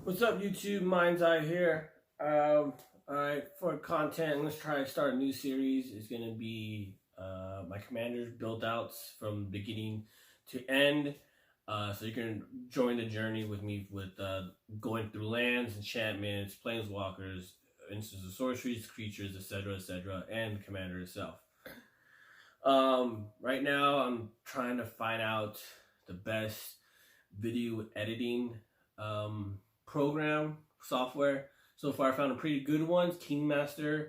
What's up, YouTube? Mind's Eye here. Alright, for content, I'm going to try to start a new series. It's going to be my commanders build outs from beginning to end. So you can join the journey with me with going through lands, enchantments, planeswalkers, instances of sorceries, creatures, etc., and the commander itself. Right now, I'm trying to find out the best video editing program software. So far, I found a pretty good one, KingMaster,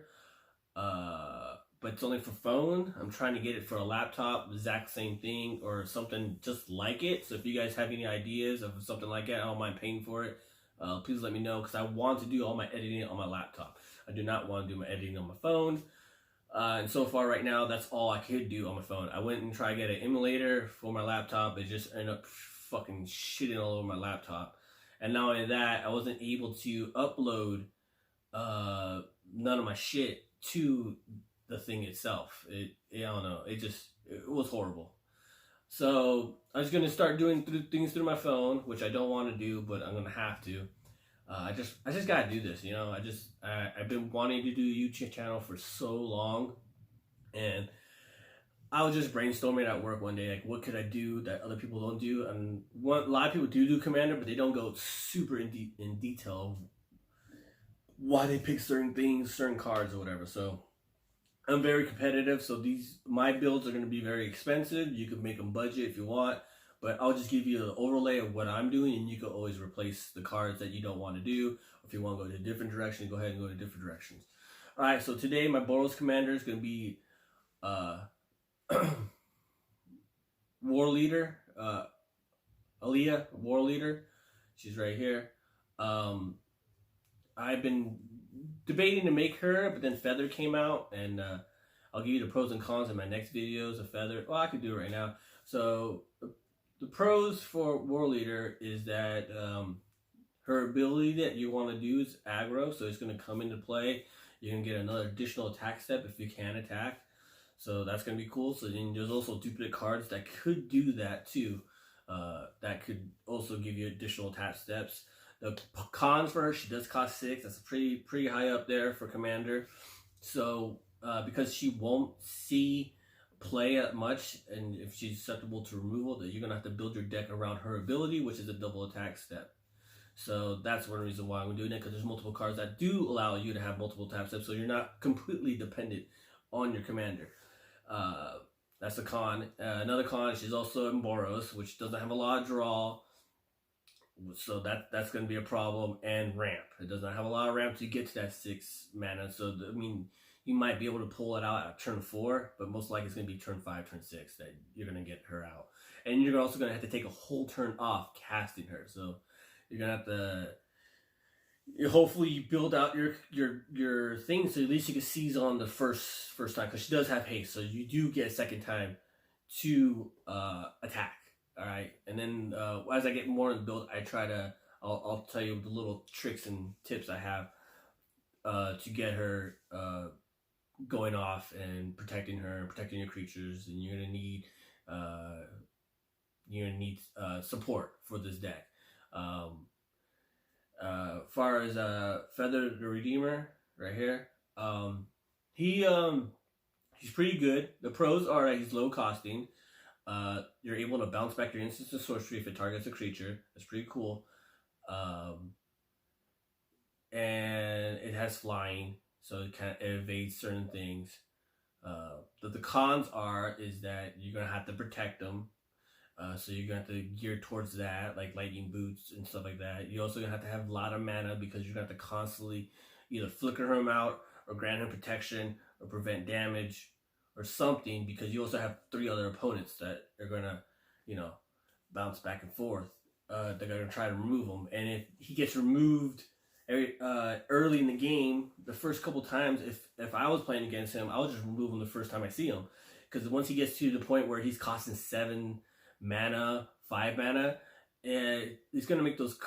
but it's only for phone. I'm trying to get it for a laptop, exact same thing, or something just like it. So if you guys have any ideas of something like that, I don't mind paying for it. Please let me know, because I want to do all my editing on my laptop. I do not want to do my editing on my phone. And so far right now, that's all I could do on my phone. I went and tried to get an emulator for my laptop. It just ended up fucking shitting all over my laptop. And not only that, I wasn't able to upload none of my shit to the thing itself. I don't know. It was horrible. So I was gonna start doing things through my phone, which I don't want to do, but I'm gonna have to. I just gotta do this, you know. I've been wanting to do a YouTube channel for so long, and I was just brainstorming at work one day, like, what could I do that other people don't do? And a lot of people do Commander, but they don't go super in detail why they pick certain things, certain cards, or whatever. So I'm very competitive, so my builds are going to be very expensive. You can make them budget if you want, but I'll just give you an overlay of what I'm doing, and you can always replace the cards that you don't want to do. If you want to go to a different direction, go ahead and go to different directions. All right, so today my Boros commander is going to be War Leader, Aurelia War Leader. She's right here. I've been debating to make her, but then Feather came out, and I'll give you the pros and cons in my next videos of Feather. Well, I could do it right now. So the pros for War Leader is that her ability that you want to do is aggro, so it's going to come into play. You can get another additional attack step if you can attack. So that's going to be cool. So then there's also duplicate cards that could do that too. That could also give you additional attack steps. The cons for her, she does cost 6. That's pretty high up there for Commander. So because she won't see play much, and if she's susceptible to removal, that you're going to have to build your deck around her ability, which is a double attack step. So that's one reason why I'm doing it, because there's multiple cards that do allow you to have multiple attack steps, so you're not completely dependent on your commander. That's a con. Another con, she's also in Boros, which doesn't have a lot of draw, so that's going to be a problem. And ramp, it does not have a lot of ramp to get to that 6 mana. So I mean, you might be able to pull it out at turn 4, but most likely it's going to be turn 5, turn 6 that you're going to get her out. And you're also going to have to take a whole turn off casting her. So you're going to have to hopefully you build out your thing, so at least you can seize on the first time, because she does have haste, so you do get a second time to attack. All right, and then as I get more in the build, I'll tell you the little tricks and tips I have to get her going off and protecting her and protecting your creatures. And you're gonna need support for this deck. Far as Feather the Redeemer right here, he's pretty good. The pros are that he's low costing. You're able to bounce back your instance of sorcery if it targets a creature. That's pretty cool. And it has flying, so it kind of evades certain things. The cons is that you're gonna have to protect them. So you're going to have to gear towards that, like lightning boots and stuff like that. You're also going to have a lot of mana, because you're going to have to constantly either flicker him out or grant him protection or prevent damage or something, because you also have 3 other opponents that are going to, bounce back and forth. They're going to try to remove him. And if he gets removed early in the game, the first couple times, if I was playing against him, I would just remove him the first time I see him. Because once he gets to the point where he's costing 7 mana, 5 mana, and it's going to make those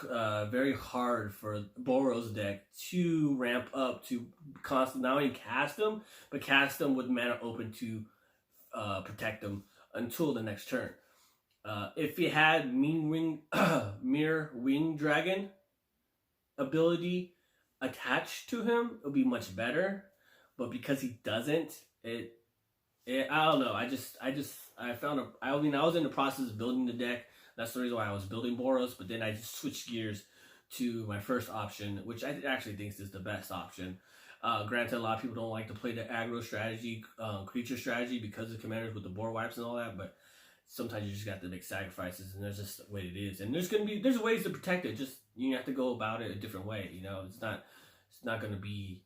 very hard for Boros deck to ramp up to constantly not only cast them, but cast them with mana open to protect them until the next turn. If you had Mirror Wing Dragon, ability attached to him, it would be much better. But because he doesn't, I don't know. I found I was in the process of building the deck. That's the reason why I was building Boros. But then I just switched gears to my first option, which I actually think is the best option. Granted, a lot of people don't like to play the aggro strategy, creature strategy, because of commanders with the board wipes and all that. But sometimes you just got to make sacrifices, and there's just the way it is. And there's ways to protect it. Just you have to go about it a different way. It's not going to be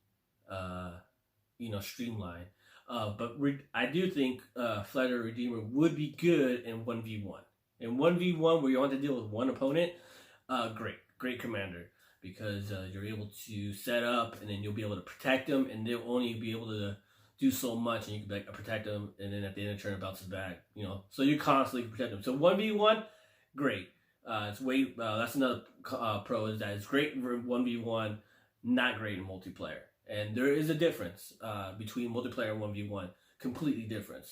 streamlined. But I do think Flutter Redeemer would be good in 1v1. In 1v1, where you want to deal with one opponent, great commander, because you're able to set up, and then you'll be able to protect them, and they'll only be able to do so much, and you can protect them, and then at the end of the turn it bounces back. So you constantly protect them. So 1v1, great. That's another pro, is that it's great for 1v1, not great in multiplayer. And there is a difference between multiplayer and 1v1. Completely different.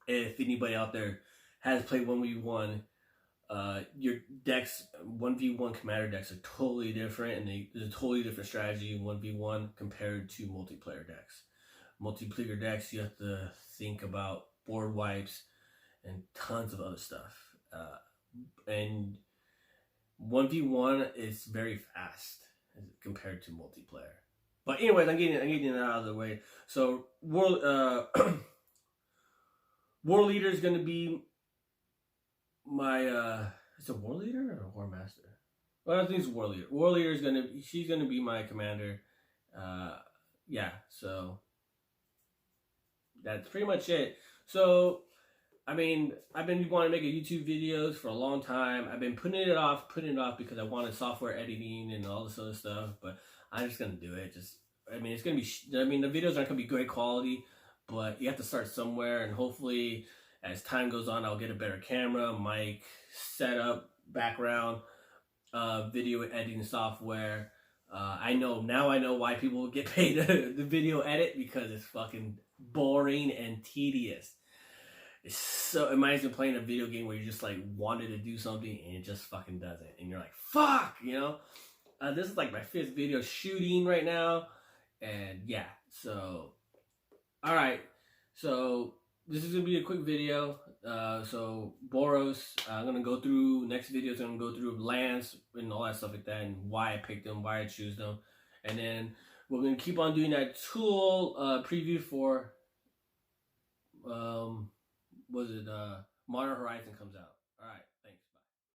If anybody out there has played 1v1, your decks, 1v1 commander decks, are totally different, and there's a totally different strategy in 1v1 compared to multiplayer decks. Multiplayer decks, you have to think about board wipes and tons of other stuff. And 1v1 is very fast compared to multiplayer. But anyways, I'm getting it out of the way. So War Leader is going to be my is it War Leader or War Master? Well, I think it's War Leader. War Leader she's gonna be my commander. Yeah, so that's pretty much it. So I've been wanting to make a YouTube videos for a long time. I've been putting it off because I wanted software editing and all this other stuff, but I'm just gonna do it. It's gonna be. The videos aren't gonna be great quality, but you have to start somewhere, and hopefully, as time goes on, I'll get a better camera, mic, setup, background, video editing software. I know why people get paid the video edit, because it's fucking boring and tedious. It reminds me of playing a video game where you just like wanted to do something and it just fucking doesn't, and you're like, fuck, This is like my 5th video shooting right now, and yeah, so alright, so this is gonna be a quick video. So Boros, I'm gonna go through next videos. I'm gonna go through lands and all that stuff like that, and why I picked them, why I choose them, and then we're gonna keep on doing that tool preview for Modern Horizon comes out.